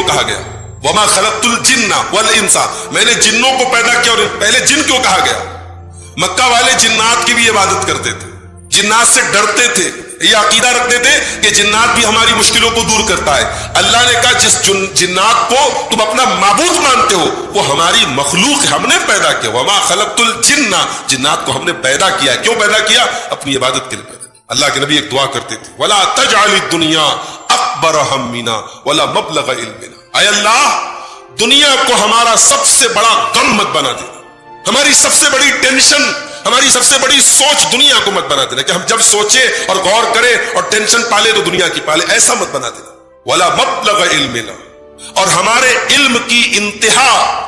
کہا گیا؟ وما خلقت الجن والانس، میں نے جنوں کو پیدا کیا، اور پہلے جن کیوں کہا گیا؟ مکہ والے جنات کی بھی عبادت کرتے تھے، جنات سے ڈرتے تھے، یہ عقیدہ رکھتے تھے کہ جنات بھی ہماری مشکلوں کو دور کرتا ہے۔ اللہ نے کہا جس جنات کو تم اپنا معبود مانتے ہو وہ ہماری مخلوق ہے، ہم نے پیدا کیا۔ وما خلقت الجن، جنات کو ہم نے پیدا کیا ہے۔ کیوں پیدا کیا؟ اپنی عبادت کے لیے پیدا کیا۔ اللہ کے نبی ایک دعا کرتے تھے، ولا تجعل الدنیا اکبر ہمنا ولا مبلغ علمنا، اے اللہ دنیا کو ہمارا سب سے بڑا غم مت بنا دینا، ہماری سب سے بڑی ٹینشن، ہماری سب سے بڑی سوچ دنیا کو مت بنا دینا کہ ہم جب سوچے اور غور کرے اور ٹینشن پالے تو دنیا کی پالے، ایسا مت بنا دینا۔ ولا مبلغ علمنا، اور ہمارے علم کی انتہا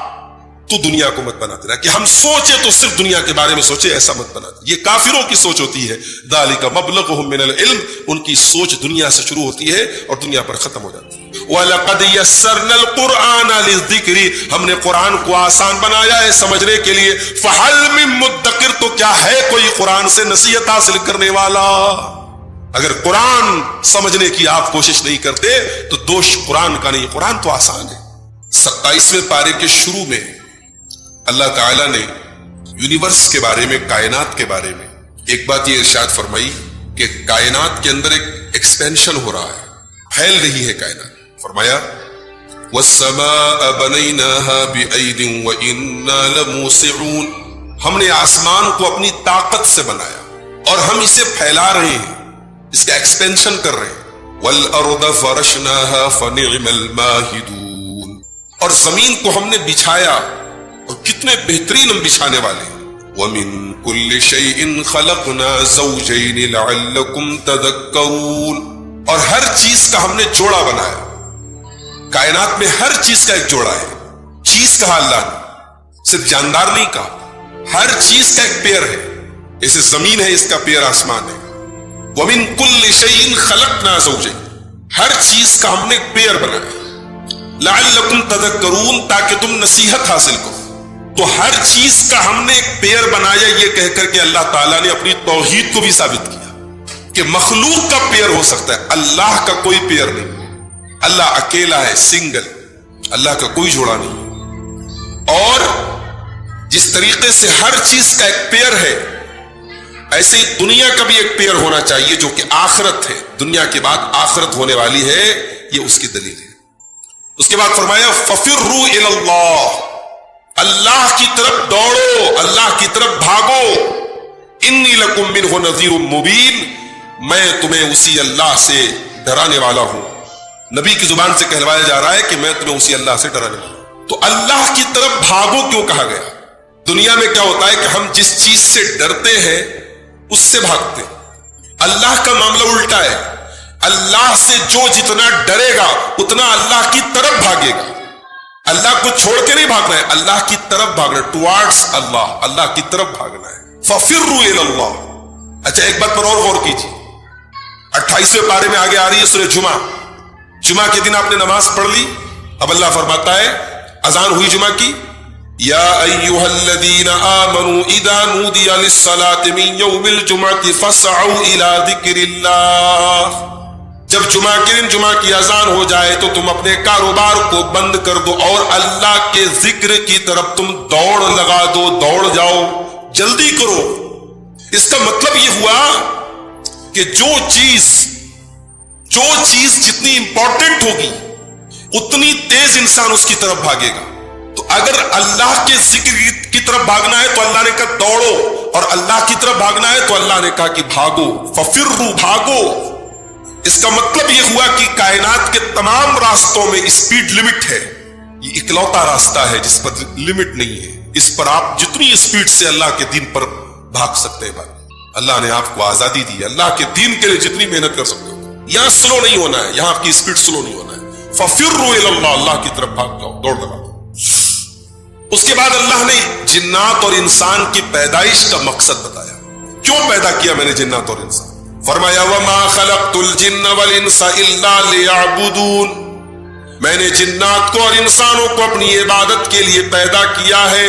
تو دنیا کو مت بنا دینا کہ ہم سوچے تو صرف دنیا کے بارے میں سوچے، ایسا مت بنا دینا۔ یہ کافروں کی سوچ ہوتی ہے، ذالک مبلغہم من العلم، ان کی سوچ دنیا سے شروع ہوتی ہے اور دنیا پر ختم ہو جاتی ہے۔ وَلَقَدْ يَسَّرْنَا الْقُرْآنَ لِلذِّكْرِ، ہم نے قرآن کو آسان بنایا ہے سمجھنے کے لیے۔ فَهَلْ مِن مُدَّكِرٍ، تو کیا ہے کوئی قرآن سے نصیحت حاصل کرنے والا؟ اگر قرآن سمجھنے کی آپ کوشش نہیں کرتے تو دوش قرآن کا نہیں، قرآن تو آسان ہے۔ 27ویں پارے کے شروع میں اللہ تعالیٰ نے یونیورس کے بارے میں، کائنات کے بارے میں ایک بات یہ ارشاد فرمائی کہ کائنات کے اندر ایک ایکسپینشن ہو رہا ہے، پھیل رہی ہے کائنات۔ فرمایا وَالسَّمَاءَ بَنَيْنَاهَا بِأَيْدٍ وَإِنَّا لَمُوسِعُونَ، ہم نے آسمان کو اپنی طاقت سے بنایا اور ہم اسے پھیلا رہے ہیں، اس کا ایکسپینشن کر رہے ہیں۔ وَالْأَرْضَ فَرَشْنَاهَا فَنِعْمَ الْمَاهِدُونَ، اور زمین کو ہم نے بچھایا اور کتنے بہترین ہم بچھانے والے ہیں۔ وَمِن كُلِّ شَيْءٍ خَلَقْنَا زَوْجَيْنِ لَعَلَّكُمْ تَذَكَّرُونَ، اور ہر چیز کا ہم نے جوڑا بنایا۔ کائنات میں ہر چیز کا ایک جوڑا ہے، چیز کہا اللہ نے، صرف جاندار نہیں کہا، ہر چیز کا ایک پیر ہے، جیسے زمین ہے اس کا پیر آسمان ہے۔ وَمِن كُلِّ شَيْءٍ خَلَقْنَا زَوْجَيْنِ، ہر چیز کا ہم نے ایک پیر بنایا۔ لَعَلَّكُمْ تَذَكَّرُونَ، تاکہ تم نصیحت حاصل کرو۔ تو ہر چیز کا ہم نے ایک پیر بنایا، یہ کہہ کر کے اللہ تعالیٰ نے اپنی توحید کو بھی ثابت کیا کہ مخلوق کا پیر ہو سکتا ہے، اللہ کا کوئی پیر نہیں۔ اللہ اکیلا ہے، سنگل، اللہ کا کوئی جوڑا نہیں۔ اور جس طریقے سے ہر چیز کا ایک پیر ہے، ایسے ہی دنیا کا بھی ایک پیر ہونا چاہیے جو کہ آخرت ہے، دنیا کے بعد آخرت ہونے والی ہے، یہ اس کی دلیل ہے۔ اس کے بعد فرمایا فَفِرُّوا إِلَى اللَّهِ، اللہ کی طرف دوڑو، اللہ کی طرف بھاگو۔ إِنِّي لَكُم مِّنْهُ نَذِيرٌ مُّبِينٌ، میں تمہیں اسی اللہ سے ڈرانے والا ہوں۔ نبی کی زبان سے کہلوایا جا رہا ہے کہ میں تمہیں اسی اللہ سے ڈرانے والا ہوں۔ تو اللہ کی طرف بھاگو کیوں کہا گیا؟ دنیا میں کیا ہوتا ہے کہ ہم جس چیز سے ڈرتے ہیں اس سے بھاگتے ہیں، اللہ کا معاملہ الٹا ہے، اللہ سے جو جتنا ڈرے گا اتنا اللہ کی طرف بھاگے گا۔ اللہ کو چھوڑ کے نہیں بھاگنا ہے، اللہ کی طرف بھاگنا ہے، ٹوارڈز اللہ، اللہ کی طرف بھاگنا ہے۔ فَفِرُّوا إِلَى اللَّهِ۔ اچھا ایک بات پر اور غور کیجیے، 28ویں پارے میں آگے آ رہی ہے سورہ جمعہ، جمعہ کے دن آپ نے نماز پڑھ لی، اب اللہ فرماتا ہے اذان ہوئی جمعہ کی، یا ایھا الذین آمنوا اذا نودی للصلاة من یوم الجمعة فاسعوا الی ذکر اللہ، جب جمعہ کے دن جمعہ کی اذان ہو جائے تو تم اپنے کاروبار کو بند کر دو اور اللہ کے ذکر کی طرف تم دوڑ لگا دو، دوڑ جاؤ، جلدی کرو۔ اس کا مطلب یہ ہوا کہ جو چیز جتنی امپورٹنٹ ہوگی اتنی تیز انسان اس کی طرف بھاگے گا۔ تو اگر اللہ کے ذکر کی طرف بھاگنا ہے تو اللہ نے کہا دوڑو، اور اللہ کی طرف بھاگنا ہے تو اللہ نے کہا کہ بھاگو، ففروا، بھاگو۔ اس کا مطلب یہ ہوا کہ کائنات کے تمام راستوں میں اسپیڈ لمٹ ہے، یہ اکلوتا راستہ ہے جس پر لمٹ نہیں ہے، اس پر آپ جتنی اسپیڈ سے اللہ کے دین پر بھاگ سکتے ہیں بھاگ۔ اللہ نے آپ کو آزادی دی ہے، اللہ کے دین کے لیے جتنی محنت کر سکتے ہو، یہاں سلو نہیں ہونا ہے، یہاں آپ کی اسپیڈ سلو نہیں ہونا ہے۔ فَفِرُّوا إِلَى اللَّهِ، اللہ کی طرف بھاگ جاؤ، دوڑ لگا۔ اس کے بعد اللہ نے جنات اور انسان کی پیدائش کا مقصد بتایا، کیوں پیدا کیا میں نے جنات اور انسان؟ فرمایا وَمَا خَلَقْتُ الْجِنَّ وَالْإِنسَ إِلَّا لِيَعْبُدُونَ، میں نے جنات کو اور انسانوں کو اپنی عبادت کے لیے پیدا کیا ہے۔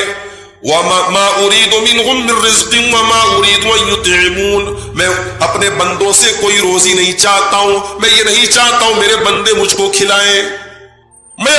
وَمَا أُرِيدُ مِنْهُمْ مِنْ رِزْقٍ وَمَا أُرِيدُ أَن يُطْعِمُونَ، میں اپنے بندوں سے کوئی روزی نہیں چاہتا ہوں، میں یہ نہیں چاہتا ہوں میرے بندے مجھ کو کھلائیں، میں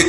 1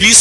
20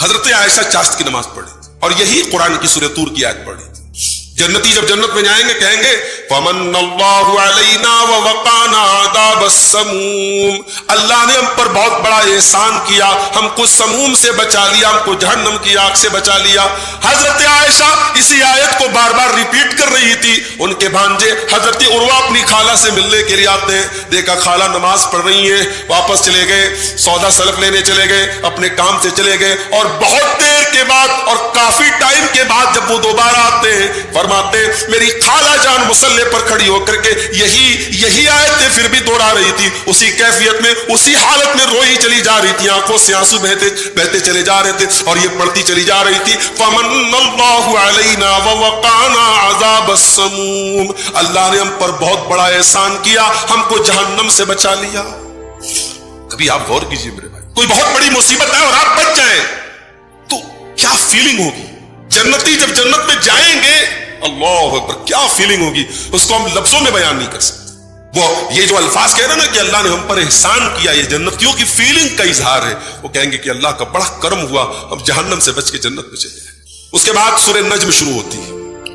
حضرت عائشہ چاشت کی نماز پڑھی تھی اور یہی قرآن کی سورہ طور کی آیت پڑھی تھی. جنتی جب جنت میں جائیں گے کہیں گے فمن اللہ علینا ووقانا عذاب السموم، اللہ نے ہم پر بہت بڑا احسان کیا، ہم کو سموم سے بچا لیا، ہم کو جہنم کی آگ سے بچا لیا. حضرت عائشہ اسی آیت کو بار بار ریپیٹ کر رہی تھی. ان کے بھانجے حضرت عروہ اپنی خالہ سے ملنے کے لیے آتے ہیں، دیکھا خالہ نماز پڑھ رہی ہیں، واپس چلے گئے، سودا سلف لینے چلے گئے، اپنے کام سے چلے گئے، اور بہت دیر کے بعد اور کافی ٹائم کے بعد جب وہ دوبارہ آتے ہیں فرماتے میری خالہ جان مصلے پر کھڑی ہو کر کے یہی آیتیں پھر بھی دوہرا رہی تھی، اسی کیفیت میں اسی حالت میں روئی چلی جا رہی تھی، آنکھوں سے آنسو بہتے چلے جا رہے تھے، اور یہ پڑھتی چلی جا رہی تھی فمن اللہ علینا ووقانا عذاب السموم، اللہ نے ہم پر بہت بڑا احسان کیا، ہم کو جہنم سے بچا لیا. کبھی آپ غور کیجئے میرے بھائی، کوئی بہت بڑی مصیبت ہے اور آپ بچ جائیں تو کیا فیلنگ ہوگی. جنتی جب جنت میں جائیں گے اللہ اکبر کیا فیلنگ ہوگی، اس کو ہم لفظوں میں بیان نہیں کر سکتے. وہ یہ جو الفاظ کہہ رہے ہیں نا کہ اللہ نے ہم پر احسان کیا، یہ جنتیوں کی فیلنگ کا اظہار ہے. وہ کہیں گے کہ اللہ کا بڑا کرم ہوا، ہم جہنم سے بچ کے جنت میں چلے گئے. اس کے بعد سورہ نجم شروع ہوتی ہے.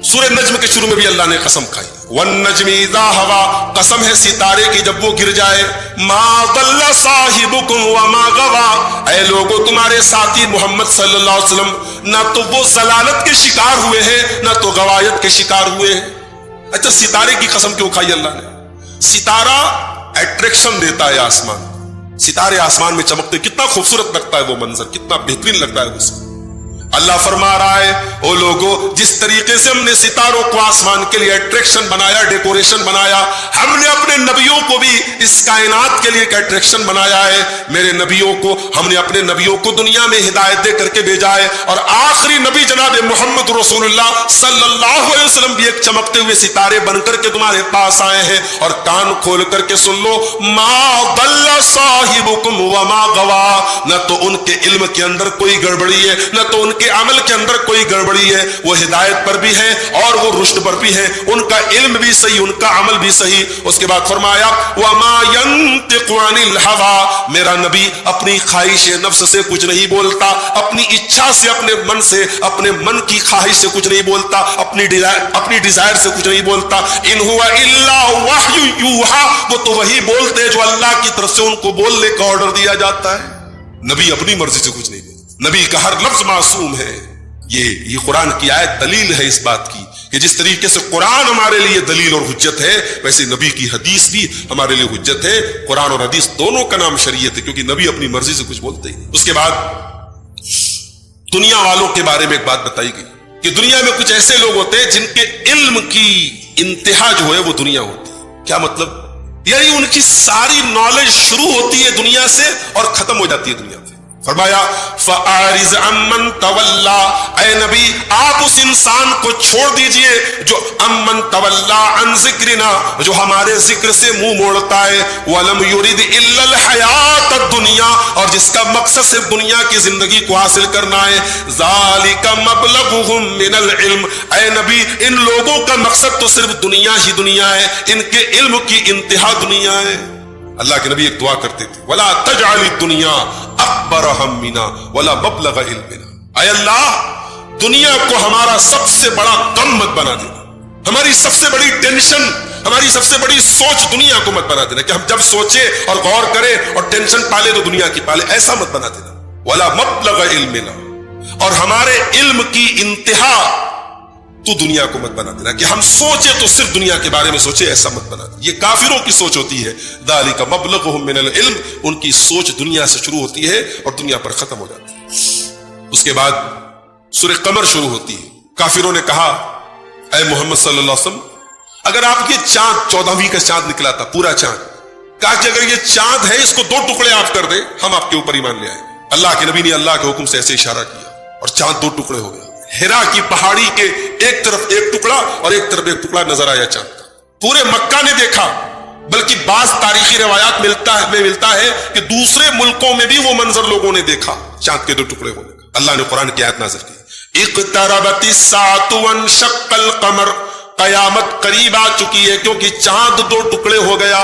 سورہ نجم کے شروع میں بھی اللہ نے قسم کھائی، والنجم اذا ہوا، قسم ہے ستارے کی جب وہ گر جائے، ما ضل صاحبکم وما غوا، اے لوگو تمہارے ساتھی محمد صلی اللہ علیہ وسلم نہ تو وہ ضلالت کے شکار ہوئے ہیں نہ تو غوایت کے شکار ہوئے ہیں. اچھا ستارے کی قسم کیوں کھائی اللہ نے؟ ستارہ اٹریکشن دیتا ہے آسمان، ستارے آسمان میں چمکتے کتنا خوبصورت لگتا ہے وہ منظر، کتنا بہترین لگتا ہے وہ. اللہ فرما رہا ہے او لوگو جس طریقے سے ہم نے ستاروں کو آسمان کے لیے اٹریکشن بنایا، ڈیکوریشن بنایا، ہم نے اپنے نبیوں کو بھی اس کائنات کے لیے ایک اٹریکشن بنایا ہے. میرے نبیوں کو ہم نے اپنے نبیوں کو دنیا میں ہدایت دے کر کے بھیجا ہے، اور آخری نبی جناب محمد رسول اللہ صلی اللہ علیہ وسلم بھی ایک چمکتے ہوئے ستارے بن کر کے تمہارے پاس آئے ہیں. اور کان کھول کر کے سن لو، ما ضل صاحبکم وما غوا، نہ تو ان کے علم کے اندر کوئی گڑبڑی ہے نہ تو ان کے عمل کے اندر کوئی گڑبڑی ہے، وہ ہدایت پر بھی ہے اور وہ رشد پر بھی ہے، ان کا علم بھی صحیح ان کا عمل بھی صحیح. اس کے بعد فرمایا وما ينطق عن الهوى، میرا نبی اپنی خواہش نفس سے کچھ نہیں بولتا، اپنی اچھا سے اپنے من سے اپنے من کی خواہش سے کچھ نہیں بولتا، اپنی ڈیزائر سے کچھ نہیں بولتا. ان هو الا وحی یوحى، وہ تو وہی بولتے جو اللہ کی طرف سے ان کو بولنے کا آرڈر دیا جاتا ہے. نبی اپنی مرضی سے کچھ نہیں بولتا، نبی کا ہر لفظ معصوم ہے. یہ قرآن کی آیت دلیل ہے اس بات کی کہ جس طریقے سے قرآن ہمارے لیے دلیل اور حجت ہے، ویسے نبی کی حدیث بھی ہمارے لیے حجت ہے. قرآن اور حدیث دونوں کا نام شریعت ہے کیونکہ نبی اپنی مرضی سے کچھ بولتے ہی نہیں. اس کے بعد دنیا والوں کے بارے میں ایک بات بتائی گئی کہ دنیا میں کچھ ایسے لوگ ہوتے ہیں جن کے علم کی انتہا جو ہے وہ دنیا ہوتی ہے. کیا مطلب؟ یعنی ان کی ساری نالج شروع ہوتی ہے دنیا سے اور ختم ہو جاتی ہے دنیا سے. فرمایا فَأَعْرِضْ عَمَّنْ تَوَلَّى، اے نبی آپ اس انسان کو چھوڑ دیجئے جو عَمَّنْ تَوَلَّى عَنْ ذِكْرِنَا، جو ہمارے ذکر سے منہ موڑتا ہے، وَلَمْ يُرِدْ إِلَّا الْحَيَاةَ الدُّنْيَا، اور جس کا مقصد صرف دنیا کی زندگی کو حاصل کرنا ہے. ذَلِكَ مَبْلَغُهُم مِّنَ الْعِلْمِ، اے نبی ان لوگوں کا مقصد تو صرف دنیا ہی دنیا ہے، ان کے علم کی انتہا دنیا ہے. اللہ کے نبی ایک دعا کرتے تھے وَلَا تَجْعَلِ الدُّنْيَا اکبر ہمنا ولا مبلغ علمنا، اے اللہ دنیا کو ہمارا سب سے بڑا غم مت بنا دینا، ہماری سب سے بڑی ٹینشن، ہماری سب سے بڑی سوچ دنیا کو مت بنا دینا کہ ہم جب سوچے اور غور کریں اور ٹینشن پالے تو دنیا کی پالے، ایسا مت بنا دینا. ولا مبلغ علمنا، اور ہمارے علم کی انتہا تو دنیا کو مت بنا دینا کہ ہم سوچے تو صرف دنیا کے بارے میں سوچے، ایسا مت بنا دینا. یہ کافروں کی سوچ ہوتی ہے. ذالک مبلغہم من العلم، ان کی سوچ دنیا سے شروع ہوتی ہے اور دنیا پر ختم ہو جاتی ہے. اس کے بعد سورہ قمر شروع ہوتی ہے. کافروں نے کہا اے محمد صلی اللہ علیہ وسلم اگر آپ یہ چاند 14ویں کا چاند نکلا تھا پورا چاند، کہا کہ اگر یہ چاند ہے اس کو 2 ٹکڑے آپ کر دیں ہم آپ کے اوپر ایمان لے آئیں. اللہ کے نبی نے اللہ کے حکم سے ایسے اشارہ کیا اور چاند 2 ٹکڑے ہو گیا. ہیرا کی پہاڑی کے ایک طرف ایک ٹکڑا اور ایک طرف ایک ٹکڑا نظر آیا چاند کا. پورے مکہ نے دیکھا، بلکہ بعض تاریخی روایات میں ملتا ہے کہ دوسرے ملکوں میں بھی وہ منظر لوگوں نے دیکھا چاند کے 2 ٹکڑے ہونے کا. اللہ نے قرآن کی آیت نازل کی اقتربت الساعة وانشق القمر، قیامت قریب آ چکی ہے کیونکہ چاند 2 ٹکڑے ہو گیا.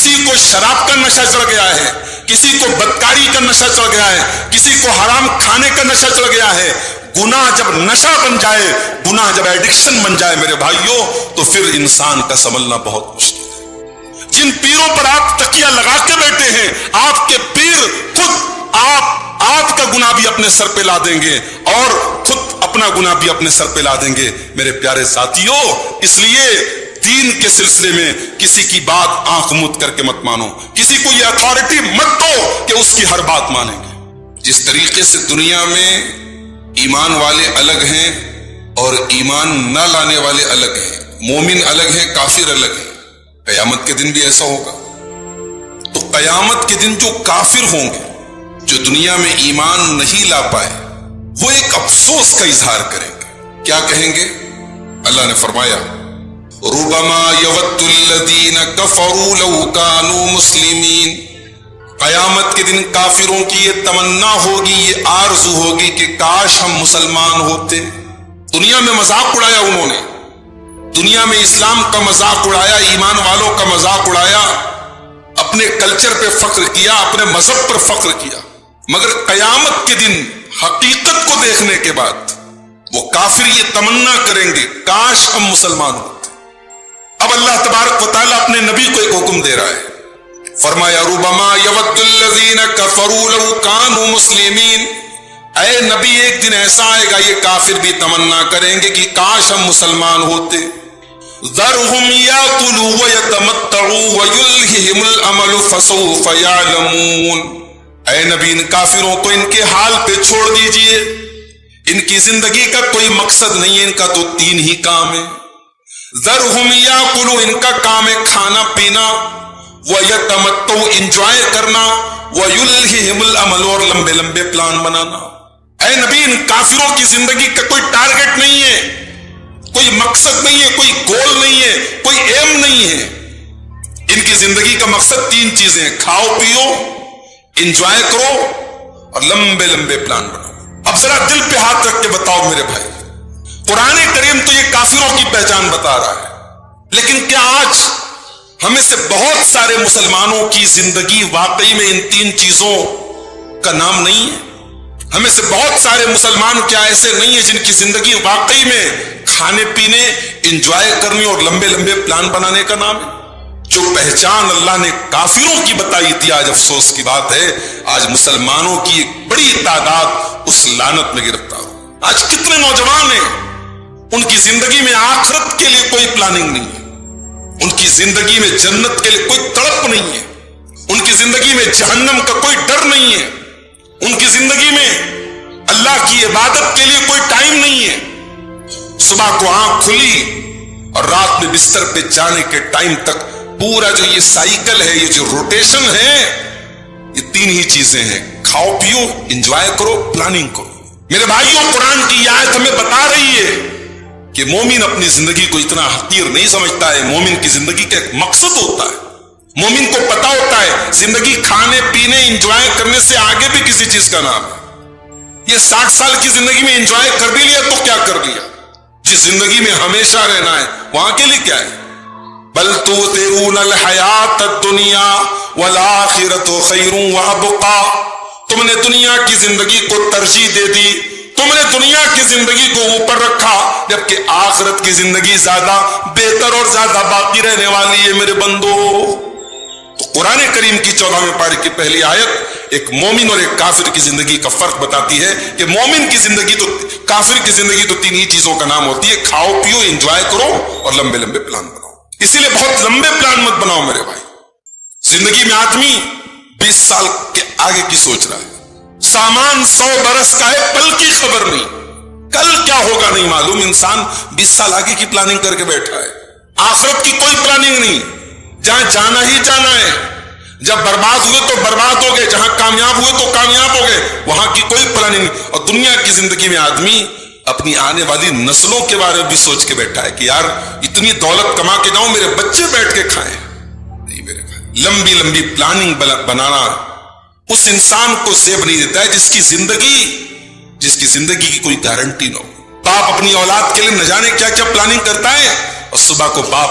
کسی کو شراب کا نشہ چڑھ گیا ہے، کسی کو بدکاری کا نشہ چڑھ گیا ہے، کسی کو حرام کھانے کا نشہ چڑھ گیا ہے۔ گناہ جب نشہ بن جائے، گناہ جب ایڈکشن بن جائے میرے بھائیوں، تو پھر انسان کا سنبھلنا بہت مشکل ہے۔ جن پیروں پر آپ تکیہ لگا کے بیٹھے ہیں، آپ کے پیر خود آپ کا گناہ بھی اپنے سر پہ لا دیں گے اور خود اپنا گناہ بھی اپنے سر پہ لا دیں گے میرے پیارے ساتھیوں۔ اس لیے دین کے سلسلے میں کسی کی بات آنکھ موند کر کے مت مانو، کسی کو یہ اتھارٹی مت دو کہ اس کی ہر بات مانیں گے۔ جس طریقے سے دنیا میں ایمان والے الگ ہیں اور ایمان نہ لانے والے الگ ہیں، مومن الگ ہیں، کافر الگ ہیں، قیامت کے دن بھی ایسا ہوگا۔ تو قیامت کے دن جو کافر ہوں گے، جو دنیا میں ایمان نہیں لا پائے، وہ ایک افسوس کا اظہار کریں گے۔ کیا کہیں گے؟ اللہ نے فرمایا ربما یود الذین کفروا لو کانوا مسلمین۔ قیامت کے دن کافروں کی یہ تمنا ہوگی، یہ آرزو ہوگی کہ کاش ہم مسلمان ہوتے۔ دنیا میں مذاق اڑایا انہوں نے، دنیا میں اسلام کا مذاق اڑایا، ایمان والوں کا مذاق اڑایا، اپنے کلچر پہ فخر کیا، اپنے مذہب پر فخر کیا، مگر قیامت کے دن حقیقت کو دیکھنے کے بعد وہ کافر یہ تمنا کریں گے کاش ہم مسلمان ہوتے۔ اب اللہ تبارک و تعالیٰ اپنے نبی کو ایک حکم دے رہا ہے، فرمایا ربما یود الذین کفروا لو کانوا مسلمین۔ اے نبی، ایک دن ایسا آئے گا یہ کافر بھی تمنا کریں گے کہ کاش ہم مسلمان ہوتے۔ ذرہم یاکلوا ویتمتعوا ویلہہم الامل فسوف یعلمون۔ اے نبی، ان کافروں کو ان کے حال پہ چھوڑ دیجئے، ان کی زندگی کا کوئی مقصد نہیں ہے، ان کا تو تین ہی کام ہے۔ ذرہم یاکلوا، ان کا کام ہے کھانا پینا، ویتمتعوا، انجوائے کرنا، ویلہہم الامل، اور لمبے لمبے پلان بنانا۔ اے نبی، ان کافروں کی زندگی کا کوئی ٹارگٹ نہیں ہے، کوئی مقصد نہیں ہے، کوئی گول نہیں ہے، کوئی ایم نہیں ہے۔ ان کی زندگی کا مقصد تین چیزیں ہیں، کھاؤ پیو، انجوائے کرو اور لمبے لمبے پلان بناؤ۔ اب ذرا دل پہ ہاتھ رکھ کے بتاؤ میرے بھائی، قرآن کریم تو یہ کافروں کی پہچان بتا رہا ہے، لیکن کیا آج ہمیں سے بہت سارے مسلمانوں کی زندگی واقعی میں ان تین چیزوں کا نام نہیں ہے؟ ہمیں سے بہت سارے مسلمان کیا ایسے نہیں ہیں جن کی زندگی واقعی میں کھانے پینے، انجوائے کرنے اور لمبے لمبے پلان بنانے کا نام ہے؟ جو پہچان اللہ نے کافروں کی بتائی تھی، آج افسوس کی بات ہے آج مسلمانوں کی ایک بڑی تعداد اس لعنت میں گرفتار ہو۔ آج کتنے نوجوان ہیں، ان کی زندگی میں آخرت کے لیے کوئی پلاننگ نہیں ہے، ان کی زندگی میں جنت کے لیے کوئی تڑپ نہیں ہے، ان کی زندگی میں جہنم کا کوئی ڈر نہیں ہے، ان کی زندگی میں اللہ کی عبادت کے لیے کوئی ٹائم نہیں ہے۔ صبح کو آنکھ کھلی اور رات میں بستر پہ جانے کے ٹائم تک پورا جو یہ سائیکل ہے، یہ جو روٹیشن ہے، یہ تین ہی چیزیں ہیں، کھاؤ پیو، انجوائے کرو، پلاننگ کرو۔ میرے بھائیوں، قرآن کی یہ آیت ہمیں بتا رہی ہے کہ مومن اپنی زندگی کو اتنا حقیر نہیں سمجھتا ہے، مومن کی زندگی کا ایک مقصد ہوتا ہے، مومن کو پتا ہوتا ہے زندگی کھانے پینے انجوائے کرنے سے آگے بھی کسی چیز کا نام ہے۔ یہ 60 سال کی زندگی میں انجوائے کر بھی لیا تو کیا کر لیا، جس زندگی میں ہمیشہ رہنا ہے وہاں کے لیے کیا ہے؟ بل تؤثرون الحیات الدنیا والآخرۃ خیر وابقا۔ تم نے دنیا کی زندگی کو ترجیح دے دی، تم نے دنیا کی زندگی کو اوپر رکھا، جبکہ آخرت کی زندگی زیادہ بہتر اور زیادہ باقی رہنے والی ہے میرے بندو۔ تو قرآن کریم کی 14ویں پارے کی پہلی آیت ایک مومن اور ایک کافر کی زندگی کا فرق بتاتی ہے کہ مومن کی زندگی تو، کافر کی زندگی تو تین ہی چیزوں کا نام ہوتی ہے، کھاؤ پیو، انجوائے کرو اور لمبے لمبے پلان بناؤ۔ اسی لیے بہت لمبے پلان مت بناؤ میرے بھائی۔ زندگی میں آدمی 20 سال کے آگے کی سوچ رہا ہے، سامان 100 برس کا ہے، پل کی خبر نہیں، کل کیا ہوگا نہیں معلوم۔ انسان 20 سال آگے کی پلاننگ کر کے بیٹھا ہے، آخرت کی کوئی پلاننگ نہیں، جہاں جانا ہی جانا ہے، جب برباد ہوئے تو برباد ہو گئے، جہاں کامیاب ہوئے تو کامیاب ہو گئے، وہاں کی کوئی پلاننگ نہیں۔ اور دنیا کی زندگی میں آدمی اپنی آنے والی نسلوں کے بارے میں بھی سوچ کے بیٹھا ہے کہ یار اتنی دولت کما کے جاؤں، میرے بچے بیٹھ کے کھائیں۔ نہیں میرے بھائی، لمبی لمبی پلاننگ بنانا اس انسان کو زیب نہیں دیتا ہے جس کی زندگی کی کوئی گارنٹی نہ ہو۔ باپ اپنی اولاد کے لیے نہ جانے کیا کیا پلاننگ کرتا ہے، اور صبح کو باپ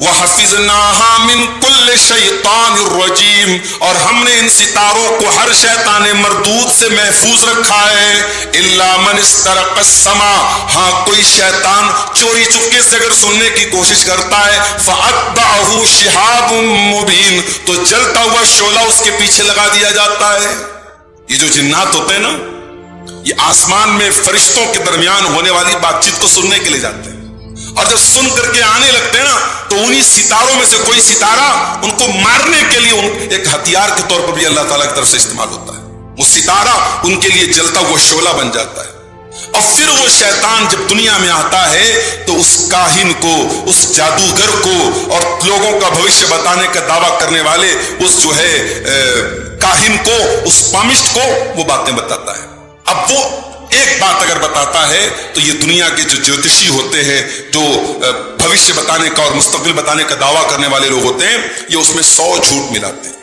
وَحَفِظْنَاهَا مِن كُلِّ شَيْطَانٍ رَجِيمٍ، اور ہم نے ان ستاروں کو ہر شیطان مردود سے محفوظ رکھا ہے. إِلَّا مَنِ اسْتَرَقَ السَّمَاءَ، ہاں کوئی شیطان چوری چپکے سے اگر سننے کی کوشش کرتا ہے فَأَتْبَعَهُ شِهَابٌ مُبِينٌ، تو جلتا ہوا شعلہ اس کے پیچھے لگا دیا جاتا ہے. یہ جو جنات ہوتے ہیں نا، یہ آسمان میں فرشتوں کے درمیان ہونے والی بات چیت کو سننے کے لیے جاتے ہیں، اور جب سن کر کے آنے لگتے ہیں نا تو انہی ستاروں میں سے کوئی ستارہ ان کو مارنے کے لیے ایک ہتھیار کے طور پر بھی اللہ تعالیٰ کی طرف سے استعمال ہوتا ہے. وہ ستارہ ان کے لیے جلتا ہوا شعلہ بن جاتا ہے. اور پھر وہ شیطان جب دنیا میں آتا ہے تو اس کاہن کو، اس جادوگر کو، اور لوگوں کا بھوشیہ بتانے کا دعویٰ کرنے والے اس جو ہے کاہن کو، اس پامشٹ کو وہ باتیں بتاتا ہے. اب وہ ایک بات اگر بتاتا ہے تو یہ دنیا کے جو جوتشی ہوتے ہیں، جو بھوشیہ بتانے کا اور مستقبل بتانے کا دعویٰ کرنے والے لوگ ہوتے ہیں، یہ اس میں 100 جھوٹ ملاتے ہیں.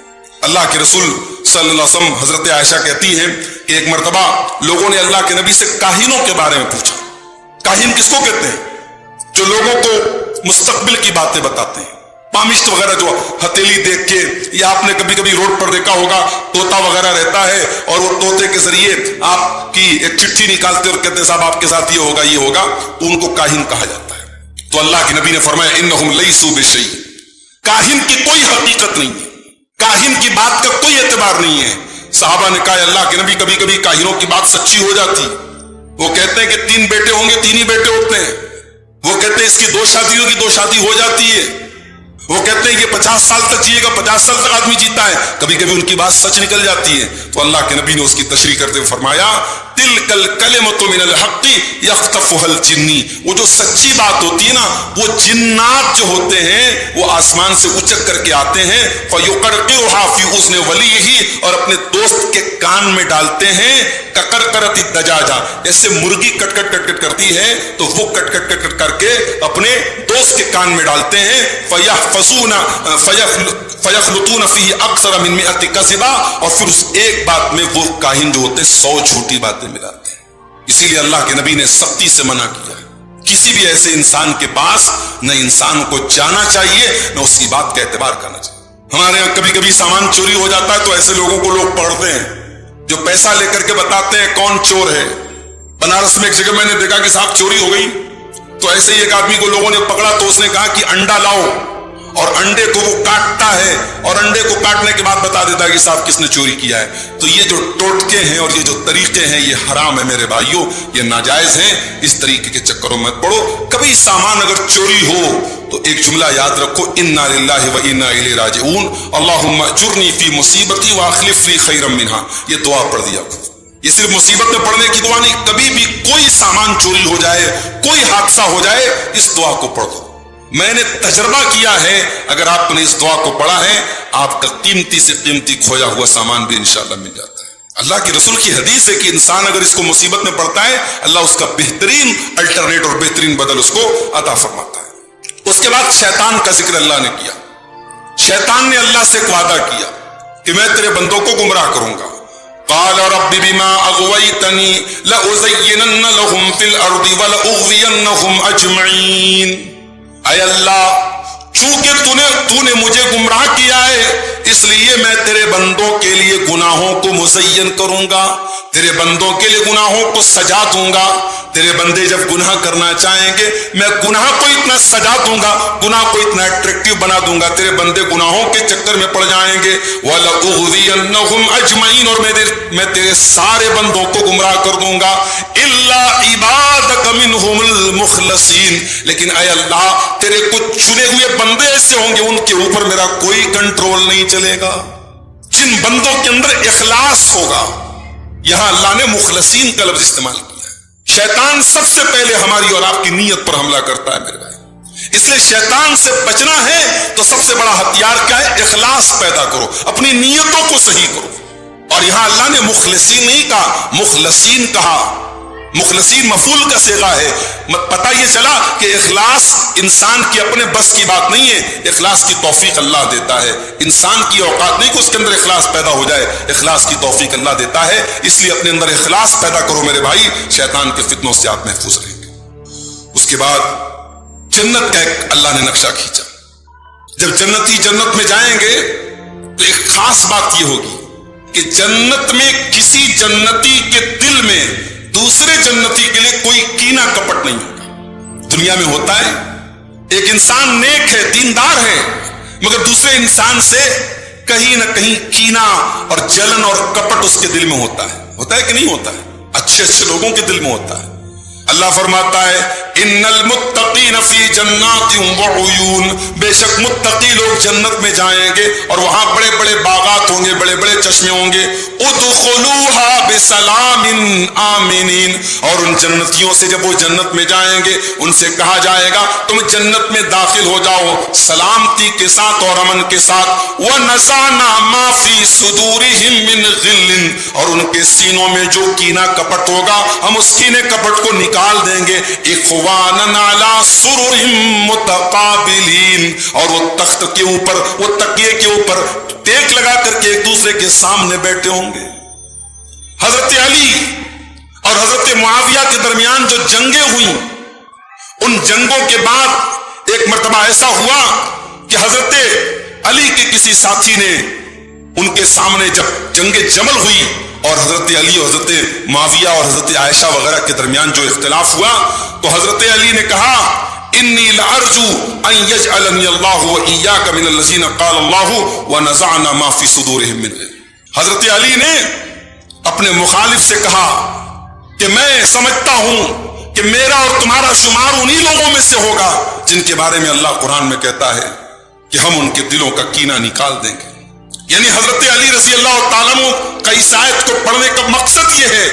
اللہ کے رسول صلی اللہ علیہ وسلم حضرت عائشہ کہتی ہیں کہ ایک مرتبہ لوگوں نے اللہ کے نبی سے کاہنوں کے بارے میں پوچھا. کاہن کس کو کہتے ہیں؟ جو لوگوں کو مستقبل کی باتیں بتاتے ہیں. پامشت وغیرہ جو ہتھیلی دیکھ کے، یا آپ نے کبھی کبھی روڈ پر دیکھا ہوگا طوطا وغیرہ رہتا ہے اور وہ طوطے کے ذریعے آپ کی ایک چٹھی نکالتے اور کہتے ہیں صاحب آپ کے ساتھ یہ ہوگا یہ ہوگا، تو ان کو کاہن کہا جاتا ہے. تو اللہ کے نبی نے فرمایا انہم لیسوا بشیء، کاہن کی کوئی حقیقت نہیں ہے، کاہن کی بات کا کوئی اعتبار نہیں ہے. صحابہ نے کہا اللہ کے نبی کبھی کبھی کاہنوں کی بات سچی ہو جاتی. وہ کہتے ہیں کہ 3 بیٹے ہوں گے، 3 ہی بیٹے ہوتے ہیں. وہ کہتے ہیں اس کی 2 شادیوں کی 2 شادی ہو جاتی ہے. وہ کہتے ہیں کہ 50 سال تک جیے گا، 50 سال تک آدمی جیتا ہے. کبھی کبھی ان کی بات سچ نکل جاتی ہے. تو اللہ کے نبی نے اس کی تشریح کرتے ہوئے فرمایا تلک الکلمۃ من الحق یخطفها الجنی، وہ جو سچی بات ہوتی ہے نا، وہ جنات جو ہوتے ہیں وہ آسمان سے اچک کر کے آتے ہیں فیقرقرها فی اذن ولیہ، اور اپنے دوست کے کان میں ڈالتے ہیں کقرقرۃ الدجاجہ، ایسے مرغی کٹ کٹ کٹ کٹ کرتی ہے تو وہ کٹ کٹ کٹ کٹ کر کے اپنے دوست کے کان میں ڈالتے ہیں. فیخلطون فیہ اکثر من 100 کذبا، اور پھر اس ایک بات میں وہ کاہن جو ہوتے 100 جھوٹی باتیں ملاتے ہیں. اسی لیے اللہ کے نبی نے سختی سے منع کیا ہے کسی بھی ایسے انسان کے پاس نہ انسان کو جانا چاہیے نہ اس کی بات کا اعتبار کرنا چاہیے. ہمارے یہاں کبھی کبھی سامان چوری ہو جاتا ہے تو ایسے لوگوں کو لوگ پکڑتے ہیں جو پیسہ لے کر کے بتاتے ہیں کون چور ہے. بنارس میں ایک جگہ میں نے دیکھا کہ صاحب چوری ہو گئی، تو ایسے ہی ایک آدمی کو لوگوں نے پکڑا تو اس نے کہا کہ انڈا لاؤ، اور انڈے کو وہ کاٹتا ہے اور انڈے کو کاٹنے کے بعد بتا دیتا ہے کہ صاحب کس نے چوری کیا ہے. تو یہ جو ٹوٹکے ہیں اور یہ جو طریقے ہیں یہ حرام ہے میرے بھائیوں، یہ ناجائز ہیں. اس طریقے کے چکروں میں مت پڑو. کبھی سامان اگر چوری ہو تو ایک جملہ یاد رکھو انا للہ و انا الیہ راجعون، اللہم اجرنی فی مصیبتی واخلف لی خیرا منہا. یہ دعا پڑھ دیا کرو. یہ صرف مصیبت میں پڑھنے کی دعا نہیں، کبھی بھی کوئی سامان چوری ہو جائے، کوئی حادثہ ہو جائے، اس دعا کو پڑھ دو. میں نے تجربہ کیا ہے، اگر آپ نے اس دعا کو پڑھا ہے آپ کا قیمتی سے قیمتی کھویا ہوا سامان بھی انشاءاللہ مل جاتا ہے. اللہ کے رسول کی حدیث ہے کہ انسان اگر اس کو مصیبت میں پڑتا ہے اللہ اس کا بہترین الٹرنیٹ اور بہترین بدل اس کو عطا فرماتا ہے. اس کے بعد شیطان کا ذکر اللہ نے کیا. شیطان نے اللہ سے ایک وعدہ کیا کہ میں تیرے بندوں کو گمراہ کروں گا. قال رب بما اغويتني لأزينن لهم في الارض ولأغوينهم اجمعين. اے اللہ چونکہ تو نے مجھے گمراہ کیا ہے اس لیے میں تیرے بندوں کے لیے گناہوں کو مزین کروں گا، تیرے بندوں کے لیے گناہوں کو سجا دوں گا. تیرے بندے جب گناہ کرنا چاہیں گے میں گناہ کو اتنا سجا دوں گا، گناہ کو اتنا اٹریکٹیو بنا دوں گا، تیرے بندے گناہوں کے چکر میں پڑ جائیں گے. وَلَأُغْوِيَنَّهُمْ أَجْمَعِينَ، اور میں تیرے سارے بندوں کو گمراہ کر دوں گا. إِلَّا عِبَادَكَ مِنْهُمُ الْمُخْلَصِينَ، لیکن اے اللہ تیرے کچھ چنے ہوئے بندے ایسے ہوں گے ان کے اوپر میرا کوئی کنٹرول نہیں چلے گا، جن بندوں کے اندر اخلاص ہوگا. یہاں اللہ نے مخلصین کا لفظ استعمال کیا. شیطان سب سے پہلے ہماری اور آپ کی نیت پر حملہ کرتا ہے میرے بھائی. اس لیے شیطان سے بچنا ہے تو سب سے بڑا ہتھیار کیا ہے؟ اخلاص پیدا کرو، اپنی نیتوں کو صحیح کرو. اور یہاں اللہ نے مخلصین نہیں کہا، مخلصین کہا. مخلصین مفعول کا صیغہ ہے. پتہ یہ چلا کہ اخلاص انسان کی اپنے بس کی بات نہیں ہے، اخلاص کی توفیق اللہ دیتا ہے. انسان کی اوقات نہیں کہ اس کے اندر اخلاص پیدا ہو جائے، اخلاص کی توفیق اللہ دیتا ہے. اس لیے اپنے اندر اخلاص پیدا کرو میرے بھائی، شیطان کے فتنوں سے آپ محفوظ رہیں گے. اس کے بعد جنت کا ایک اللہ نے نقشہ کھینچا. جب جنتی جنت میں جائیں گے تو ایک خاص بات یہ ہوگی کہ جنت میں کسی جنتی کے دل میں دوسرے جنتی کے لیے کوئی کینہ کپٹ نہیں ہوگا۔ دنیا میں ہوتا ہے ایک انسان نیک ہے، دیندار ہے، مگر دوسرے انسان سے کہیں نہ کہیں کینہ اور جلن اور کپٹ اس کے دل میں ہوتا ہے کہ نہیں ہوتا ہے؟ اچھے اچھے لوگوں کے دل میں ہوتا ہے۔ اللہ فرماتا ہے ان المتقین فی جنات وعیون، بے شک متقی لوگ جنت میں جائیں گے اور وہاں بڑے بڑے باغات ہوں گے، بڑے بڑے چشمے ہوں گے۔ ادخلوها بسلام آمنین، اور ان جنتیوں سے جب وہ جنت میں جائیں گے ان سے کہا جائے گا تم جنت میں داخل ہو جاؤ سلامتی کے ساتھ اور امن کے ساتھ۔ ونزعنا ما فی صدورہم من غل، اور ان کے سینوں میں جو کینہ کپٹ ہوگا ہم اس کینے کپٹ کو نکال دیں گے۔ اخوانا علی سرر متقابلین، اور وہ تخت کے اوپر، وہ تکیے کے اوپر ٹیک لگا کر کے ایک دوسرے کے سامنے بیٹھے ہوں گے۔ حضرت علی اور حضرت معاویہ کے درمیان جو جنگیں ہوئیں، ان جنگوں کے بعد ایک مرتبہ ایسا ہوا کہ حضرت علی کے کسی ساتھی نے ان کے سامنے جب جنگ جمل ہوئی اور حضرت علی اور حضرت معاویہ اور حضرت عائشہ وغیرہ کے درمیان جو اختلاف ہوا، تو حضرت علی نے کہا انی لارجو ان یجعلنی اللہ وإیاک من الذین قال اللہ ونزعنا ما فی صدورہم من غل۔ حضرت علی نے اپنے مخالف سے کہا کہ میں سمجھتا ہوں کہ میرا اور تمہارا شمار انہی لوگوں میں سے ہوگا جن کے بارے میں اللہ قرآن میں کہتا ہے کہ ہم ان کے دلوں کا کینہ نکال دیں گے۔ یعنی حضرت علی رضی اللہ تعالیٰ عنہ کا اس آیت کو پڑھنے کا مقصد یہ ہے،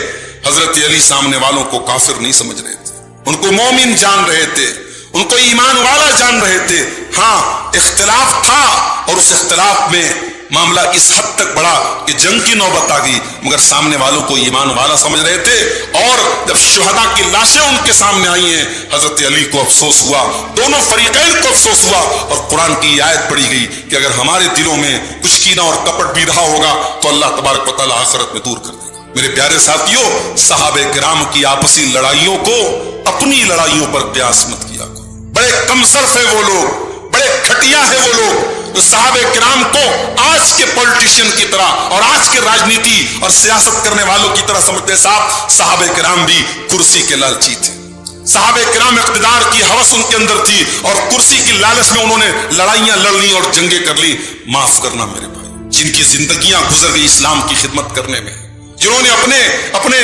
حضرت علی سامنے والوں کو کافر نہیں سمجھ رہے تھے، ان کو مومن جان رہے تھے، ان کو ایمان والا جان رہے تھے۔ ہاں اختلاف تھا اور اس اختلاف میں معاملہ اس حد تک بڑھا کہ جنگ کی نوبت آ گئی، مگر سامنے والوں کو ایمان والا سمجھ رہے تھے۔ اور جب شہداء کی لاشیں ان کے سامنے آئی ہیں، حضرت علی کو افسوس ہوا، دونوں فریقین کو افسوس ہوا، اور قرآن کی آیت پڑھی گئی کہ اگر ہمارے دلوں میں کچھ کینہ اور کپٹ بھی رہا ہوگا تو اللہ تبارک و تعالیٰ آخرت میں دور کر دے گا۔ میرے پیارے ساتھیوں، صحابہ کرام کی آپسی لڑائیوں کو اپنی لڑائیوں پر قیاس مت کیا کرو۔ بڑے کم صرف ہے وہ لوگ، بڑے کھٹیا ہے وہ لوگ جو صحابہ کرام کو آج کے پولیٹیشین کی طرح اور آج کے راجنیتی اور سیاست کرنے والوں کی طرح سمجھتے۔ صاحب صحابہ کرام بھی کرسی کے لالچی تھے، صحابہ کرام اقتدار کی ہوس ان کے اندر تھی اور کرسی کی لالچ میں انہوں نے لڑائیاں لڑ لی اور جنگیں کر لی۔ معاف کرنا میرے بھائی، جن کی زندگیاں گزر گئی اسلام کی خدمت کرنے میں، جنہوں نے اپنے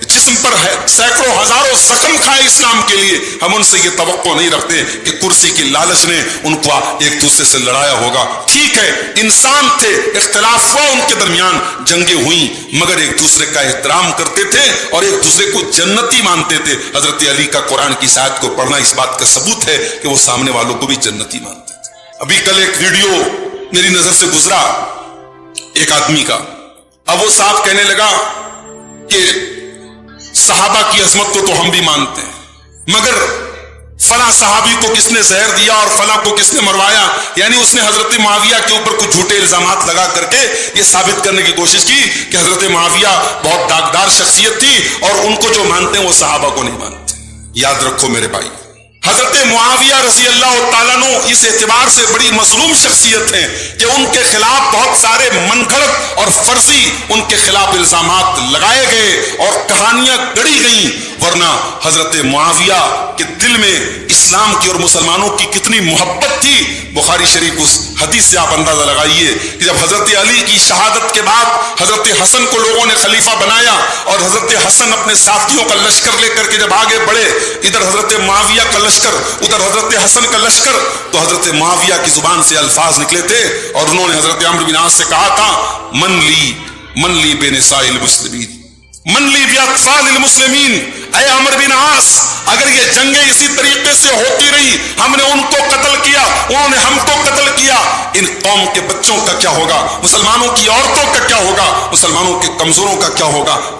جسم پر سینکڑوں ہزاروں زخم کھائے اسلام کے لیے، ہم ان سے یہ توقع نہیں رکھتے کہ کرسی کی لالچ نے ان کو ایک دوسرے سے لڑایا ہوگا۔ ٹھیک ہے انسان تھے، اختلاف ہوا ان کے درمیان، جنگیں ہوئیں، مگر ایک دوسرے کا احترام کرتے تھے اور ایک دوسرے کو جنتی مانتے تھے۔ حضرت علی کا قرآن کی اس آیت کو پڑھنا اس بات کا ثبوت ہے کہ وہ سامنے والوں کو بھی جنتی مانتے تھے۔ ابھی کل ایک ویڈیو میری نظر سے گزرا ایک آدمی کا، اب وہ صاحب کہنے لگا کہ صحابہ کی عظمت کو تو ہم بھی مانتے ہیں، مگر فلاں صحابی کو کس نے زہر دیا اور فلاں کو کس نے مروایا، یعنی اس نے حضرت معاویہ کے اوپر کچھ جھوٹے الزامات لگا کر کے یہ ثابت کرنے کی کوشش کی کہ حضرت معاویہ بہت داغدار شخصیت تھی اور ان کو جو مانتے ہیں وہ صحابہ کو نہیں مانتے۔ یاد رکھو میرے بھائی، حضرت معاویہ رضی اللہ تعالیٰ عنہ اس اعتبار سے بڑی مظلوم شخصیت ہیں کہ ان کے خلاف بہت سارے من گھڑت اور فرضی ان کے خلاف الزامات لگائے گئے اور کہانیاں گڑھی گئیں، ورنہ حضرت معاویہ کے دل میں اسلام کی اور مسلمانوں کی کتنی محبت تھی۔ بخاری شریف اس حدیث سے آپ اندازہ لگائیے کہ جب حضرت علی کی شہادت کے بعد حضرت حسن کو لوگوں نے خلیفہ بنایا اور حضرت حسن اپنے ساتھیوں کا لشکر لے کر کے جب آگے بڑھے، ادھر حضرت معاویہ کا لشکر ادھر حضرت حسن کا لشکر، تو حضرت معاویہ کی زبان سے الفاظ نکلے تھے اور انہوں نے حضرت عمرو بن عاص سے کہا تھا من لی بے نساء المسلمین، من لی بی اطفال المسلمین۔ اے عمرو بن عاص، اگر یہ جنگیں اسی طریقے سے ہوتی رہی، ہم نے ان کو قتل کیا، انہوں نے ہم کو قتل کیا، ان قوم کے بچوں کا کیا ہوگا؟ مسلمانوں کی عورتوں کا کیا ہوگا؟ مسلمانوں کے کمزوروں کا کیا ہوگا؟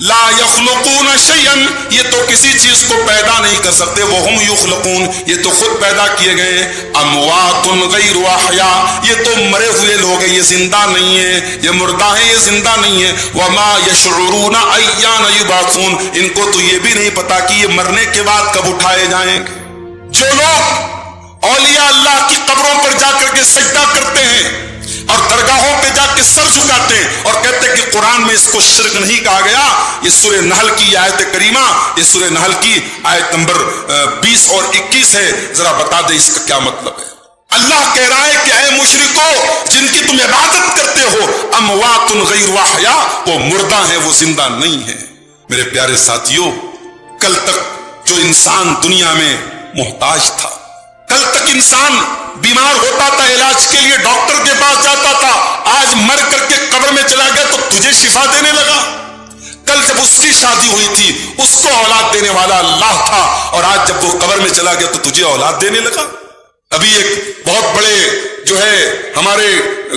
لا یخلقون شیئا، یہ تو کسی چیز کو پیدا نہیں کر سکتے، وہم یخلقون، یہ تو خود پیدا کیے گئے، اموات غیر احیاء، یہ تو مرے ہوئے لوگ ہیں، یہ زندہ نہیں ہے، یہ مردہ ہیں، یہ زندہ نہیں ہے، وما یشعرون ایان یبعثون، ان کو تو یہ بھی نہیں پتا کہ یہ مرنے کے بعد کب اٹھائے جائیں گے۔ جو لوگ اولیاء اللہ کی قبروں پر جا کر کے سجدہ کرتے ہیں اور درگاہوں پہ جا کے سر جھکاتے ہیں اور کہتے ہیں کہ قرآن میں اس کو شرک نہیں کہا گیا، یہ سورہ نحل کی آیت کریمہ، یہ سورہ نحل کی آیت نمبر 20 اور 21 ہے، ذرا بتا دیں اس کا کیا مطلب ہے۔ اللہ کہہ رہا ہے کہ اے مشرکو جن کی تم عبادت کرتے ہو، اموات غیر احیاء، وہ مردہ ہیں، وہ زندہ نہیں ہیں۔ میرے پیارے ساتھیوں، کل تک جو انسان دنیا میں محتاج تھا، کل تک انسان بیمار ہوتا تھا، علاج کے لیے ڈاکٹر کے پاس جاتا تھا، آج مر کر کے قبر میں چلا گیا تو تجھے شفا دینے لگا۔ کل جب اس کی شادی ہوئی تھی اس کو اولاد دینے والا اللہ تھا، اور آج جب وہ قبر میں چلا گیا تو تجھے اولاد دینے لگا۔ ابھی ایک بہت بڑے جو ہے ہمارے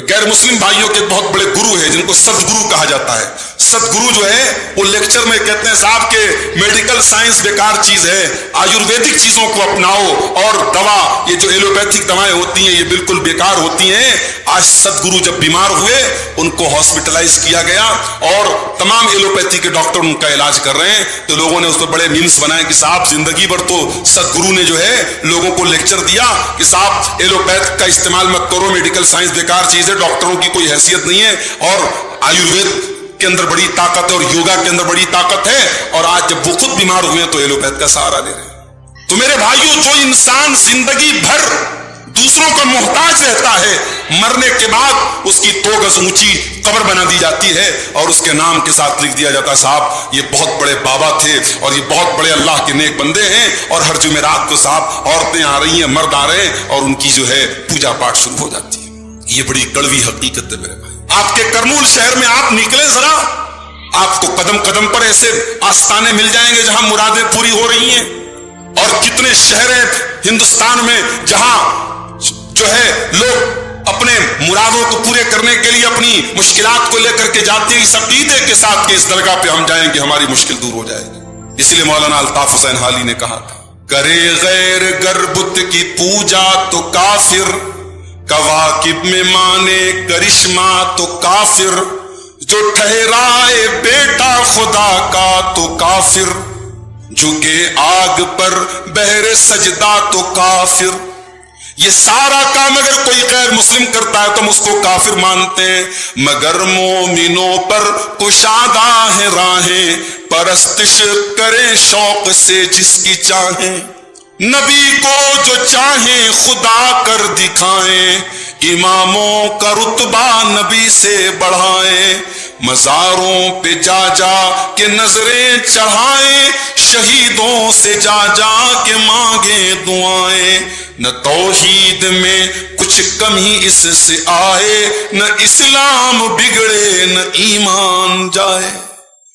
غیر مسلم بھائیوں کے بہت بڑے گرو ہیں جن کو ست گرو کہا جاتا ہے، ست گرو جو ہے وہ لیکچر میں کہتے ہیں صاحب کہ میڈیکل سائنس بیکار چیز ہے، آیورویدک چیزوں کو اپناؤ، اور دوا یہ جو ایلوپیتھک دوائیں ہوتی ہیں یہ بالکل بیکار ہوتی ہیں۔ آج ست گرو جب بیمار ہوئے ان کو ہاسپٹلائز کیا گیا اور تمام ایلوپیتھی کے ڈاکٹر ان کا علاج کر رہے ہیں، تو لوگوں نے اس پر بڑے میمز بنائے کہ صاحب زندگی بھر تو ست گرو نے جو ہے لوگوں کو لیکچر دیا کہ صاحب ایلوپیتھ کا استعمال مت کرو، میڈیکل سائنس بیکار چیز ہے، ڈاکٹروں کی کوئی حیثیت نہیں ہے، اور آیوروید کے اندر بڑی طاقت ہے اور یوگا کے اندر بڑی طاقت ہے، اور آج جب وہ خود بیمار ہوئے ہیں تو ایلوپیتھ کا سہارا لے رہے ہیں۔ تو میرے بھائیوں، جو انسان زندگی بھر دوسروں کا محتاج رہتا ہے، مرنے کے بعد اس کی 2 گز اونچی قبر بنا دی جاتی ہے اور اس کے نام کے ساتھ لکھ دیا جاتا ہے صاحب یہ بہت بڑے بابا تھے اور یہ بہت بڑے اللہ کے نیک بندے ہیں، اور ہر جمعرات کو صاحب عورتیں آ رہی ہیں، مرد آ رہے ہیں، اور ان کی جو ہے پوجا پاٹ شروع ہو جاتی ہے۔ یہ بڑی کڑوی حقیقت ہے میرے بھائی۔ آپ کے کرنول شہر میں آپ نکلے ذرا، آپ کو قدم قدم پر ایسے آستانے مل جائیں گے جہاں مرادیں پوری ہو رہی ہیں، اور کتنے شہر ہیں ہندوستان میں جہاں جو ہے لوگ اپنے مرادوں کو پورے کرنے کے لیے اپنی مشکلات کو لے کر کے جاتے ہیں اس عقیدے کے ساتھ کہ اس درگاہ پہ ہم جائیں گے ہماری مشکل دور ہو جائے گی۔ اس لیے مولانا الطاف حسین حالی نے کہا تھا، کرے غیر گر بت کی پوجا تو کافر، کواکب میں مانے کرشمہ تو کافر، جو ٹھہرائے بیٹا خدا کا تو کافر، جھکے آگ پر بہر سجدہ تو کافر۔ یہ سارا کام اگر کوئی غیر مسلم کرتا ہے تو ہم اس کو کافر مانتے ہیں، مگر مومنوں پر کشادہ ہے راہیں، پرستش کریں شوق سے جس کی چاہیں، نبی کو جو چاہیں خدا کر دکھائیں، اماموں کا رتبہ نبی سے بڑھائیں، مزاروں پہ جا جا کے نظریں چڑھائیں، شہیدوں سے جا جا کے مانگیں دعائیں، نہ توحید میں کچھ کمی اس سے آئے، نہ اسلام بگڑے نہ ایمان جائے۔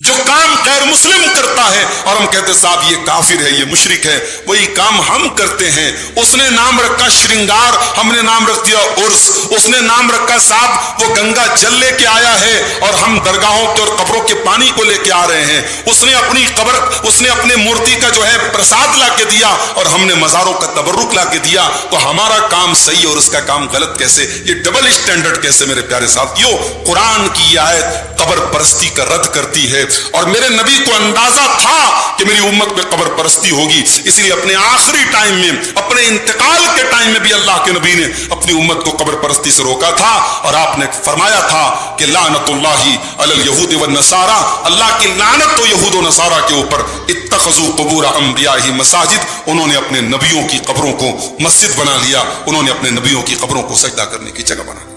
جو کام غیر مسلم کرتا ہے اور ہم کہتے صاحب یہ کافر ہے، یہ مشرک ہے، وہی کام ہم کرتے ہیں۔ اس نے نام رکھا شرنگار، ہم نے نام رکھ دیا عرس۔ اس نے نام رکھا صاحب وہ گنگا جل لے کے آیا ہے اور ہم درگاہوں کے اور قبروں کے پانی کو لے کے آ رہے ہیں۔ اس نے اپنی قبر، اس نے اپنے مورتی کا جو ہے پرساد لا کے دیا اور ہم نے مزاروں کا تبرک لا کے دیا، تو ہمارا کام صحیح اور اس کا کام غلط کیسے؟ یہ ڈبل اسٹینڈرڈ کیسے میرے پیارے ساتھیو؟ قرآن کی یہ آیت قبر پرستی کا رد کرتی ہے، اور میرے نبی کو اندازہ تھا کہ میری امت میں قبر پرستی ہوگی، اس لیے اپنے آخری ٹائم میں، اپنے انتقال کے ٹائم میں بھی اللہ کے نبی نے اپنی امت کو قبر پرستی سے روکا تھا، اور آپ نے فرمایا تھا کہ لعنت اللہ علی الیہود والنصارى، اللہ کی لعنت تو یہود و نصارہ کے اوپر، اتخذوا قبور انبیاء مساجد، انہوں نے اپنے نبیوں کی قبروں کو مسجد بنا لیا، انہوں نے اپنے نبیوں کی قبروں کو سجدہ کرنے کی جگہ بنا لیا۔